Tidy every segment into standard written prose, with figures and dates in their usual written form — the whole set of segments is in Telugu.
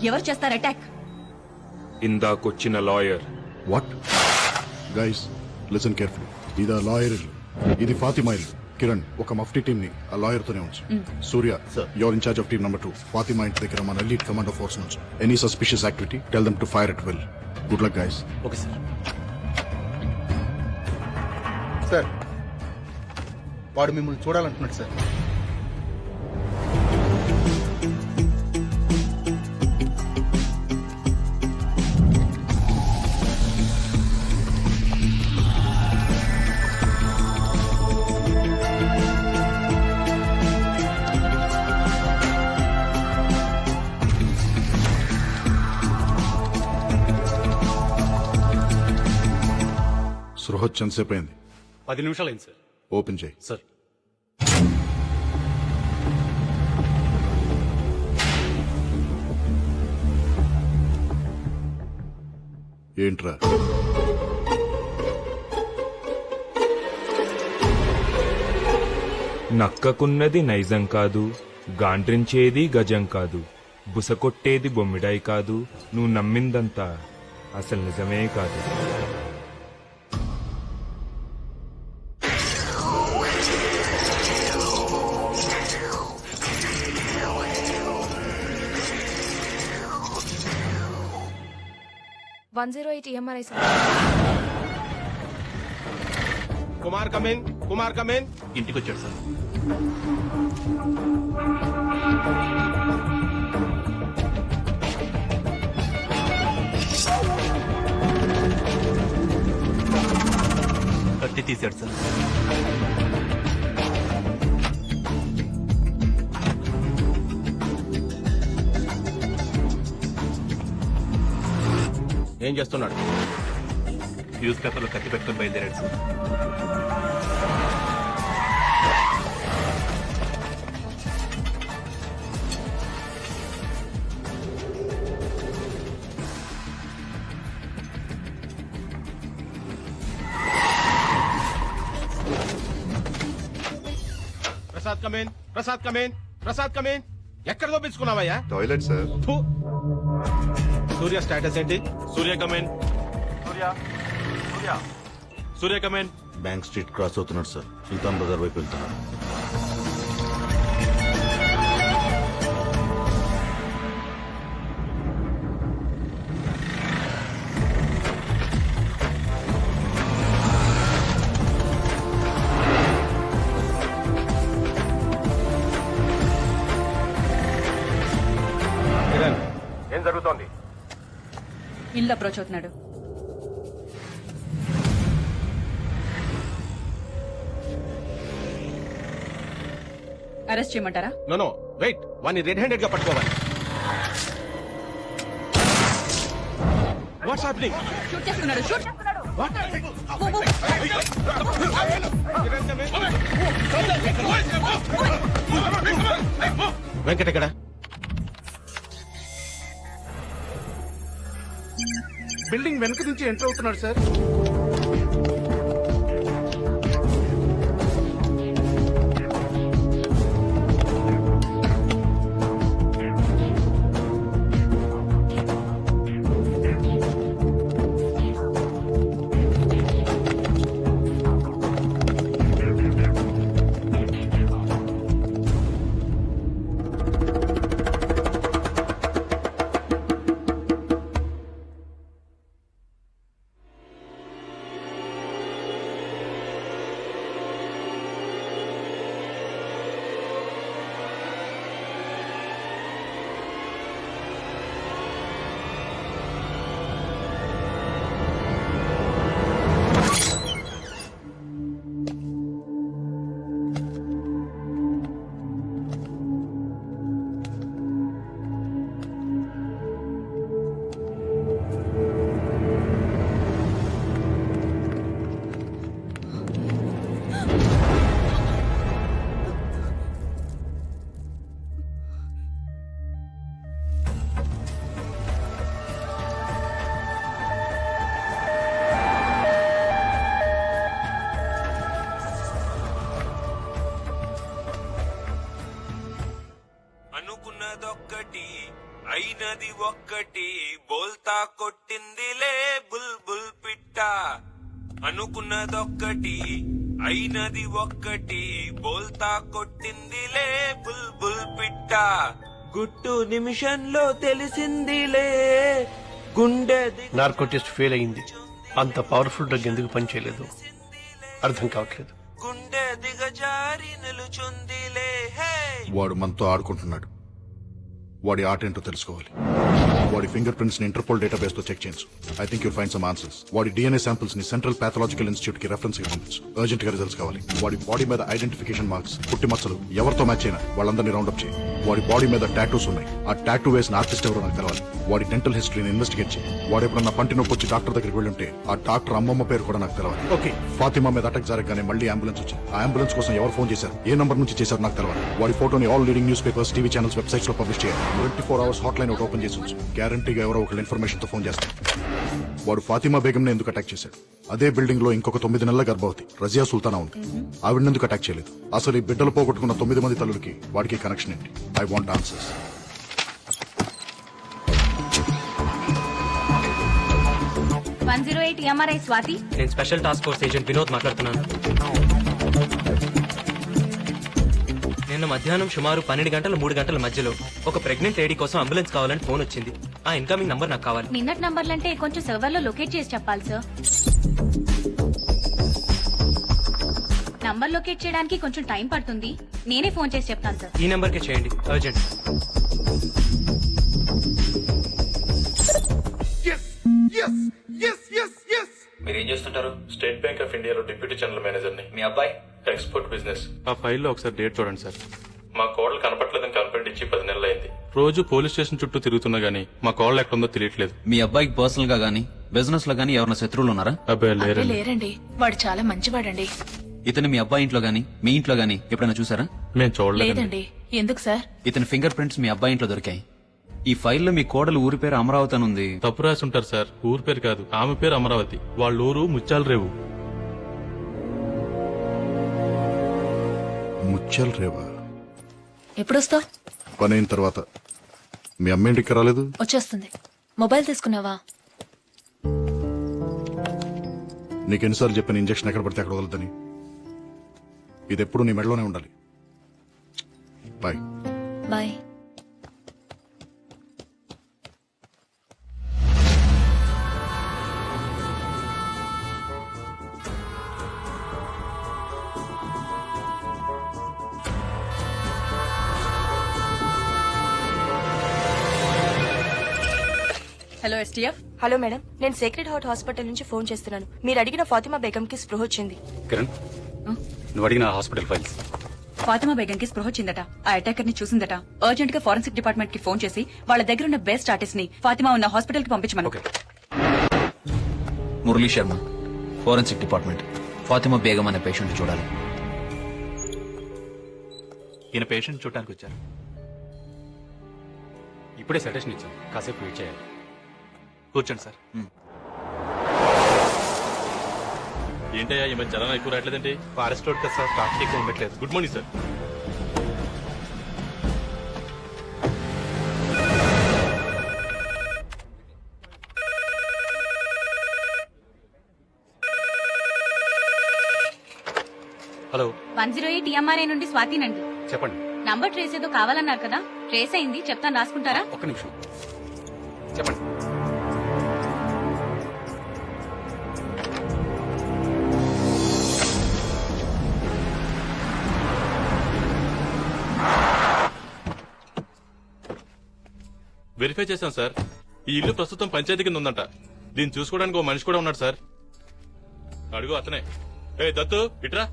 ఎవరు చేస్తారు అటాక్? ఇందాకొచ్చిన lawyer. What guys listen carefully. ఇది ఆ లాయర్ ఇల్లు, ఇది ఫాతిమా ఇల్లు. కిరణ్ ఒక మఫ్టీ టీమ్ ని ఆ లాయర్ తోనే ఉంచు. Surya your incharge of team number 2. Fatima ఇంటి దగ్గర మన ఎలీట్ కమాండో ఫోర్స్ నుంచి any suspicious activity tell them to fire at will. Good luck guys. Okay sir. Sir వాడు మిమ్మల్ని చూడాలంటున్నాడు సార్. సృహత్ ఎంతసేపు అయింది? 10 నిమిషాలు అయింది సార్. ఓపెన్ చేయి. సార్ ఏంట్రా? నక్కకున్నది నైజం కాదు, గాండ్రించేది గజం కాదు, బుసకొట్టేది బొమ్మిడాయి కాదు, నువ్వు నమ్మిందంతా అసలు నిజమే కాదు. EMRI sir. కుమార్ కమేన్ ఇంటికి వచ్చాడు సార్. కత్తి తీశాడు సార్. ఏం చేస్తున్నాడు? న్యూస్ పేపర్లో కత్తి పెట్టుకుని బయలుదేరాడు సార్. ప్రసాద్ కమేన్ ఎక్కడ దోపించుకున్నావయ్యా? Toilet sir. సూర్య స్టేటస్ ఏంటి? Surya come on. Bank street cross అవుతున్నాడు సార్. సుల్తాన్ బజార్ వైపు వెళ్తున్నాడు. ఏం జరుగుతోంది? ఇల్లు అప్రోచ్ అవుతున్నాడు. అరెస్ట్ చేయమంటారా? నో వెయిట్, వాడిని రెడ్ హ్యాండెడ్ గా పట్టుకోవాలి. What's happening? షూట్ చేస్తున్నాడు. షూట్. వెంకట్ ఎక్కడ? బిల్డింగ్ వెనక నుంచి ఎంటర్ అవుతున్నాడు సార్. అయినది ఒక్కటి బోల్తా కొట్టిందిలే బుల్బుల్ పిట్ట అనుకున్నదొక్కటి అయినది ఒక్కటి బోల్తా కొట్టిందిలే బుల్బుల్ పిట్ట గుట్టు నిమిషంలో తెలిసిందిలే గుండె నార్కో టెస్ట్ ఫెయిల్ అయింది. అంత పవర్ఫుల్ డ్రగ్ ఎందుకు పనిచేయలేదు అర్థం కావట్లేదు. గుండె దిగజారి నిలుచుందిలే హే వాడు మనతో ఆడుకుంటున్నాడు. వాడి ఆట ఏంటో తెలుసుకోవాలి. వాడి ఫింగర్ ప్రింట్స్ ని ఇంటర్పోల్ డేటాబేస్ తో చెక్ చేయించు. I think you'll find some answers. వాడి డిఎన్ఏ శాంపిల్స్ ని సెంట్రల్ పాథలాజికల్ ఇన్స్టిట్యూట్ కి రెఫరెన్స్ గా పంపించు. అర్జెంట్ గా రిజల్ట్స్ కావాలి. వాడి బాడీ మీద ఐడెంటిఫికేషన్ మార్క్స్, పుట్టి మచ్చలు ఎవరితో మ్యాచ్ అయినా వాళ్ళందరినీ రౌండప్ చేయి. వాడి బాడీ మీద టాటూస్ ఉన్నాయి. ఆ టాటూ వేసిన ఆర్టిస్ట్ ఎవరో నాకు తెలవాలి. వాడి డెంటల్ హిస్టరీని ఇన్వెస్టిగేట్ చేయి. వాడు ఎప్పుడన్నా పంటి నొప్పి వచ్చి డాక్టర్ దగ్గరికి వెళ్ళి ఉంటే ఆ డాక్టర్ అమ్మమ్మ పేరు కూడా నాకు తెలవాలి. ఓకే, ఫాతిమా మీద అటాక్ జరగగానే మళ్ళీ అంబులెన్స్ వచ్చింది. ఆ అంబులెన్స్ కోసం ఎవరు ఫోన్ చేశారు, ఏ నంబర్ నుంచి చేశారు నాకు తెలవాలి. వాడి ఫోటోని all leading news papers, TV channels, websites లో పబ్లిష్ చేయాలి. 24 hours హాట్ లైన్ ఒకటి ఓపెన్ చేసి ఉంచు. గ్యారంటీగా ఎవరో ఒకళ్ళు ఇన్ఫర్మేషన్ తో ఫోన్ చేస్తారు. వాడు ఫాతిమా బేగంని ఎందుకు అటాక్ చేశాడు? అదే బిల్డింగ్ లో ఇంకొక 9 నెలల గర్భవతి రజియా సుల్తానా ఉంది. ఆవిడని ఎందుకు అటాక్ చేయలేదు? అసలు ఈ బిడ్డలు పోగొట్టుకున్న 9 మంది తల్లులకి వాడికి కనెక్షన్ ఏంటి? I want answers. MRI Swathi. నేను special task force agent Vinod మాట్లాడుతున్నాను. నిన్న మధ్యాహ్నం సుమారు 12 గంటల 3 గంటల మధ్యలో ఒక ప్రెగ్నెంట్ లేడీ కోసం అంబులెన్స్ కావాలని ఫోన్ వచ్చింది. ఆ ఇన్కమింగ్ నంబర్ నాకు కావాలి. నిన్నటి నంబర్లంటే కొంచెం సర్వర్ లో లొకేట్ చేసి చెప్పాలి సార్. నంబర్ లొకేట్ చేయడానికి కొంచెం టైం పడుతుంది. నేనే ఫోన్ చేసి చెప్తాను సార్. ఈ నెంబర్కే చేయండి, అర్జెంట్. మీరేం చేస్తుంటారు? స్టేట్ బ్యాంక్ ఆఫ్ ఇండియాలో డిప్యూటీ జనరల్ మేనేజర్ ని. మీ అబ్బాయి ఎక్స్పోర్ట్ బిజినెస్. ఆ ఫైల్లో ఒకసారి డేట్ చూడండి సార్. మా కోడలు కనపట్లేదని కంప్లైంట్ ఇచ్చి 10 నెలలు అయింది. రోజు పోలీస్ స్టేషన్ చుట్టూ తిరుగుతున్నా గానీ మా కోడలు ఎక్కడుందో తెలియట్లేదు. మీ అబ్బాయికి పర్సనల్ గా గానీ బిజినెస్ లో గానీ ఎవరైనా శత్రువులు ఉన్నారా? అబ్బాయి లేరండి. లేరండి, వాడు చాలా మంచివాడండి. ఇతను మీ అబ్బాయి ఇంట్లో గానీ మీ ఇంట్లో గానీ ఎప్పుడైనా చూసారా? మేము చూడలేదండి. లేదండి. ఎందుకు సార్? ఇతని ఫింగర్ ప్రింట్స్ మీ అబ్బాయి ఇంట్లో దొరికాయి. ఈ ఫైల్లో మీ కోడలు ఊరి పేరు అమరావతి అని ఉంది. తప్పు రాసి ఉంటారు సార్. ఊరు పేరు కాదు, ఆమె పేరు అమరావతి. వాళ్ళ ఊరు ముత్యాల రేవు. ముత్యాల రేవా? ఎప్పుడొస్తావు? పని అయిన తర్వాత. మీ అమ్మ ఇంటికి రాలేదు? వచ్చేస్తుంది. మొబైల్ తీసుకున్నావా? నీకెన్నిసార్లు చెప్పిన ఇంజక్షన్ ఎక్కడ పడితే అక్కడ వదలదని. ఇది ఎప్పుడు నీ మెడలోనే ఉండాలి. Bye. Bye. Hello STF. Hello madam, నేను సేక్రెడ్ హార్ట్ హాస్పిటల్ నుంచి ఫోన్ చేస్తున్నాను. మీరు అడిగిన ఫాతిమా బేగం కి స్పృహ వచ్చింది. కిరణ్, నువ్వు అడిగిన హాస్పిటల్ ఫైల్స్. ఫాతిమా బేగం కి స్పృహ వచ్చిందట. ఆ అటాకర్ ని చూసిందట. అర్జెంట్ గా ఫోరెన్సిక్ డిపార్ట్మెంట్ కి ఫోన్ చేసి వాళ్ళ దగ్గర ఉన్న బెస్ట్ ఆర్టిస్ట్ ని ఫాతిమా ఉన్న హాస్పిటల్ కి పంపించమను. Murali Sharma, forensic department. ఫాతిమా బేగం అనే పేషెంట్ చూడాలి. ఈయన పేషెంట్ చూడటానికి వచ్చారు. ఇప్పుడే సజెషన్ ఇచ్చాం, కాసేపు వెయిట్ చేయాలి. కూర్చోండి సార్. ఏంటయ్యా ఈ మధ్య జనం ఎక్కువ రావట్లేదండి? ఫారెస్ట్ రోడ్ కదా సార్, ట్రాఫిక్ ఎక్కువ ఉండట్లేదు. Good morning sir. Hello, 108 MRI నుండి స్వాతినండి. చెప్పండి. నంబర్ ట్రేస్ ఏదో కావాలన్నారు కదా, ట్రేస్ అయింది. చెప్తాను, రాసుకుంటారా? ఒక్క నిమిషం చెప్పండి. వెరిఫై చేశాం సార్. ఈ ఇల్లు ప్రస్తుతం పంచాయతీ కింద ఉందంట. దీన్ని చూసుకోవడానికి ఓ మనిషి కూడా ఉన్నాడు సార్. అడుగు అతనే. ఏ దత్తు ఇట్రా.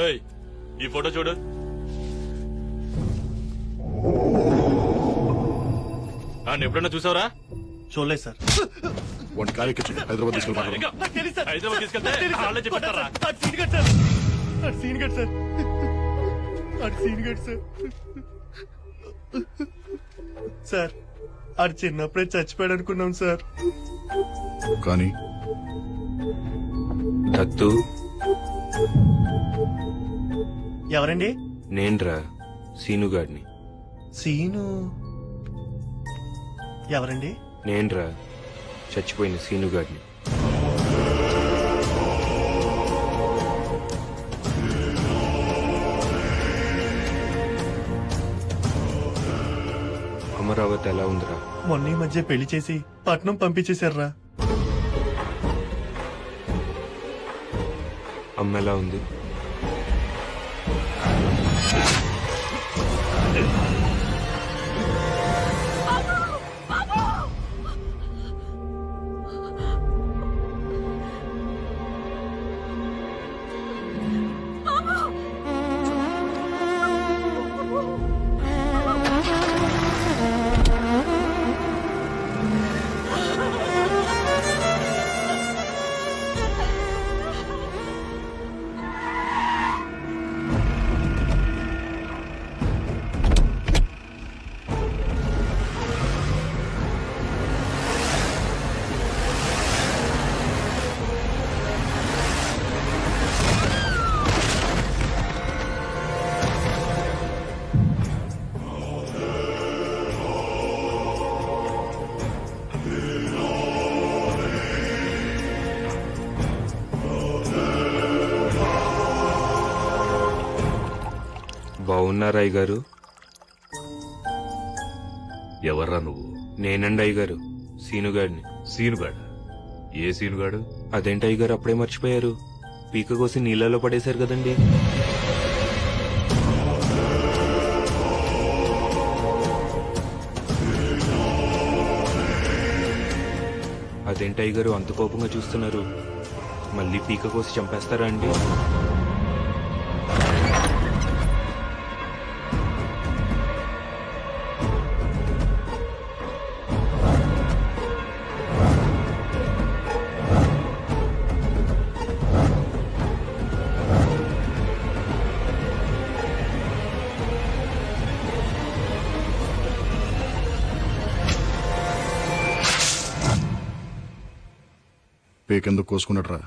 ఏయ్ ఈ ఫోటో చూడు. ఎప్పుడన్నా చూసావరా? చూడలేదు సార్. వాడిని కార్యక్రమం హైదరాబాద్ తీసుకెళ్ళి హైదరాబాద్ తీసుకెళ్తే వాళ్ళే చెప్పారా? సార్ ఆడు చిన్నప్పుడే చచ్చిపోయాడు అనుకున్నాం సార్. కానీ దత్తు ఎవరండి? నేన్రా సీనుగాడిని. సీను ఎవరండి? నేనురా చచ్చిపోయిన సీనుగాడిని. అమరావతి ఎలా ఉందిరా? మొన్న ఈ మధ్య పెళ్లి చేసి పట్నం పంపించేశారా? అమ్మ ఎలా ఉంది? బాగున్నారా అయ్యగారు? ఎవర్రా నువ్వు? నేనండి అయ్యగారు, సీనుగాడిని. సీనుగాడు? ఏ సీనుగాడు? అదేంటి అయ్యగారు అప్పుడే మర్చిపోయారు? పీక కోసి నీళ్ళలో పడేశారు కదండి. అదేంటి అయ్యగారు అంత కోపంగా చూస్తున్నారు? మళ్ళీ పీక కోసి చంపేస్తారా అండి? పేకెందుకు కోసుకున్నట్రా?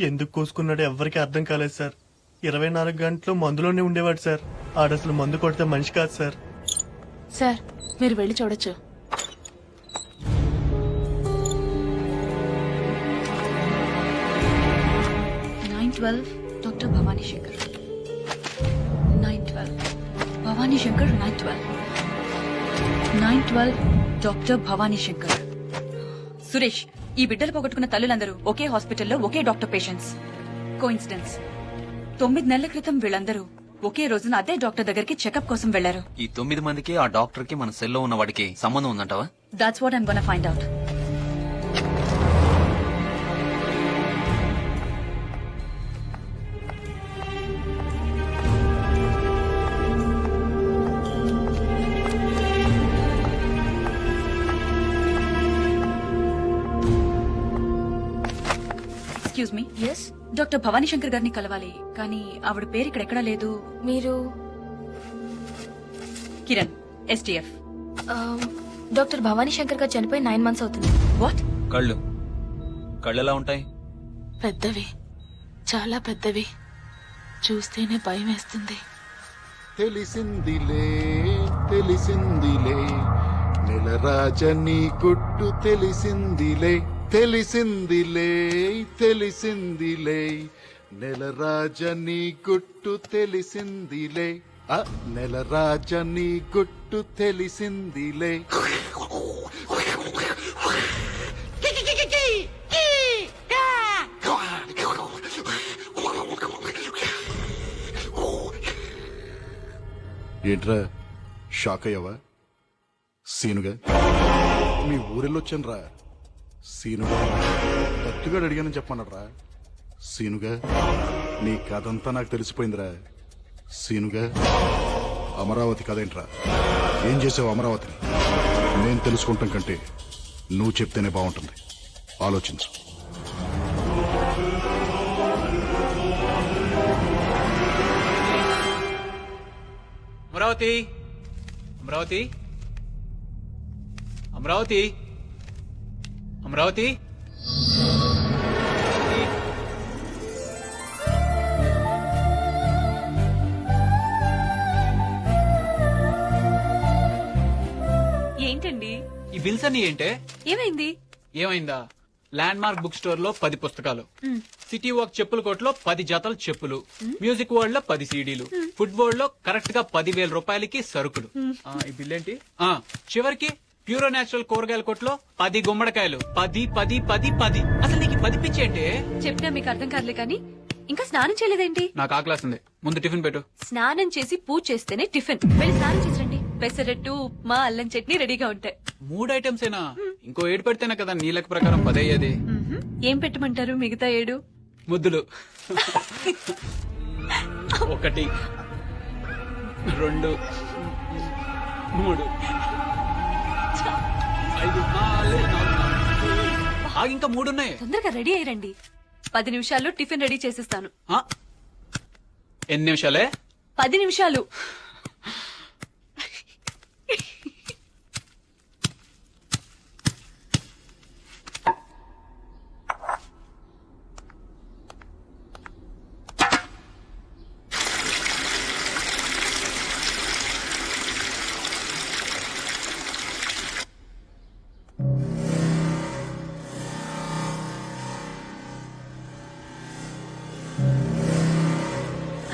ఎందుకు కోసుకున్నాడో ఎవ్వరికి అర్థం కాలేదు సార్. 24 గంటలు మందులోనే ఉండేవాడు సార్. ఆడసలు మందు కొడితే మనిషి కాదు సార్. సార్ మీరు వెళ్ళి చూడొచ్చు. Doctor Bhavani Shankar 912 Bhavani Shankar 912 doctor Bhavani Shankar. సురేష్, ఈ బిడ్డలు పోగొట్టుకున్న తల్లులందరూ ఒకే హాస్పిటల్లో ఒకే డాక్టర్ పేషెంట్స్. కోఇన్సిడెన్స్. 9 నెలల క్రితం వీళ్ళందరూ ఒకే రోజున అదే డాక్టర్ దగ్గరికి చెకప్ కోసం వెళ్లారు. ఈ 9 మందికి ఆ డాక్టర్ కి మన సెల్లో ఉన్న వాడికి సంబంధం ఉందంటావా? That's what I'm gonna find out. Excuse me. Yes, doctor Bhavani Shankar గారిని కలవాలి, కానీ ఆవిడ పేరు ఇక్కడ ఎక్కడా లేదు. మీరు కిరణ్, STF. డాక్టర్ భవానీ శంకర్ గారు చనిపోయి 9 months అవుతుంది. వాట్? కళ్ళు ఎలా ఉంటాయి? పెద్దవి, చాలా పెద్దవి. చూస్తేనే భయం వేస్తుంది. తెలిసిందిలే తెలిసిందిలే నెలరాజని గుట్టు తెలిసిందిలే తెలిసిందిలే తెలిసిందిలే నెలరాజని గుట్టు తెలిసిందిలే నెలరాజని గుట్టు తెలిసిందిలే. ఏంట్రా షాక్ అయ్యావా? సీనుగా మీ ఊరెళ్ళొచ్చాను రా. సీనుగా దత్తుగాడు అడిగానని చెప్పన్నాడ్రా. సీనుగా నీ కథంతా నాకు తెలిసిపోయిందిరా. సీనుగా అమరావతి కథేంట్రా? ఏం చేసావు అమరావతిని? నేను తెలుసుకుంటాం కంటే నువ్వు చెప్తేనే బాగుంటుంది. ఆలోచించు. అమరావతి, అమరావతి, అమరావతి, అమరావతి. ఏంటండి? ఈ బిల్స్ అన్ని ఏంటే? ఏమైంది? ఏమైందా? ల్యాండ్ మార్క్ బుక్ స్టోర్ లో 10 పుస్తకాలు, సిటీ వాక్ చెప్పుల కోట్లో 10 జతలు చెప్పులు, మ్యూజిక్ వరల్డ్ లో 10 సీడీలు, ఫుడ్ వరల్డ్ లో కరెక్ట్ గా 10,000 రూపాయలకి సరుకులు. ఈ బిల్ ఏంటి? చివరికి ప్యూరో నేచురల్ కూరగాయల కొట్లో 10 గుమ్మడికాయలు. 10 10 10 10. అసలు నీకు 10 పిచ్చి అంటే? చెప్పినా మీకు అర్థం కాదులే కానీ ఇంకా స్నానం చేయలేదేంటి? నాకు ఆకలేస్తుంది, ముందు టిఫిన్ పెట్టు. స్నానం చేసి పూజ చేస్తేనే టిఫిన్. వెళ్ళి స్నానం చేసండి. పెసరట్టు, ఉప్మా, అల్లం చట్నీ రెడీగా ఉంటాయి. 3 ఐటమ్స్ ఏనా? ఇంకో 7 పెడితేనే కదా నీ లెక్క ప్రకారం 10 అయ్యేది. ఏం పెట్టమంటారు మిగతా 7? ముద్దులు. 1 2 3 5 6 ఇంకా 3 ఉన్నాయి. తొందరగా రెడీ అయ్యండి. 10 నిమిషాల్లో టిఫిన్ రెడీ చేసేస్తాను. ఎన్ని నిమిషాలే? 10 నిమిషాలు.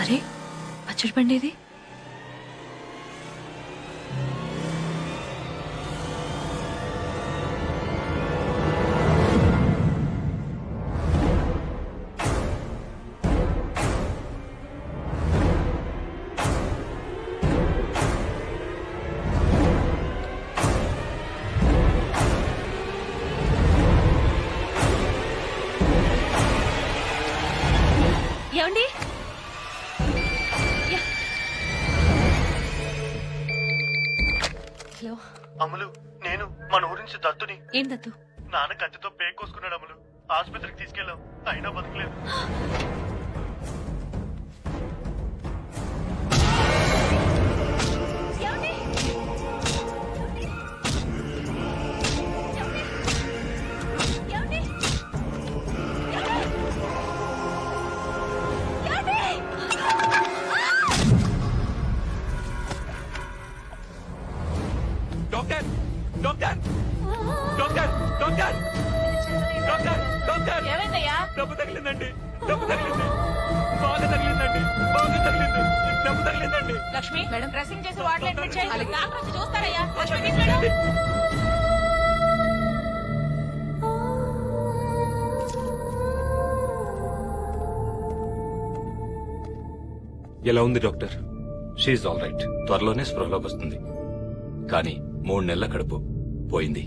అరే పచ్చడి పండేది. ఏమండి? హలో అమలు, నేను మన ఊరి నుంచి దత్తుని. ఏం దత్తు? నాన్న కత్తితో పేక్ కోసుకున్నాడు అమలు. ఆసుపత్రికి తీసుకెళ్ళాం, అయినా బతకలేదు. Doctor doctor doctor doctor doctor doctor ఏమైందయ్యా? డబ్బు తగిలిందండి, డబ్బు తగిలింది, బాగా తగిలిందండి, బాగా తగిలింది, డబ్బు తగిలిందండి. లక్ష్మి మేడం డ్రెస్సింగ్ చేసి వార్డులో అడ్మిట్ చేయాలి. డాక్టర్ వచ్చి చూస్తారయ్యా. లక్ష్మి తీసుకెళ్ళు. ఎలా ఉంది డాక్టర్? She all right. త్వరలోనే స్పృహలోకి వస్తుంది. కానీ 3 నెలల కడుపు పోయింది.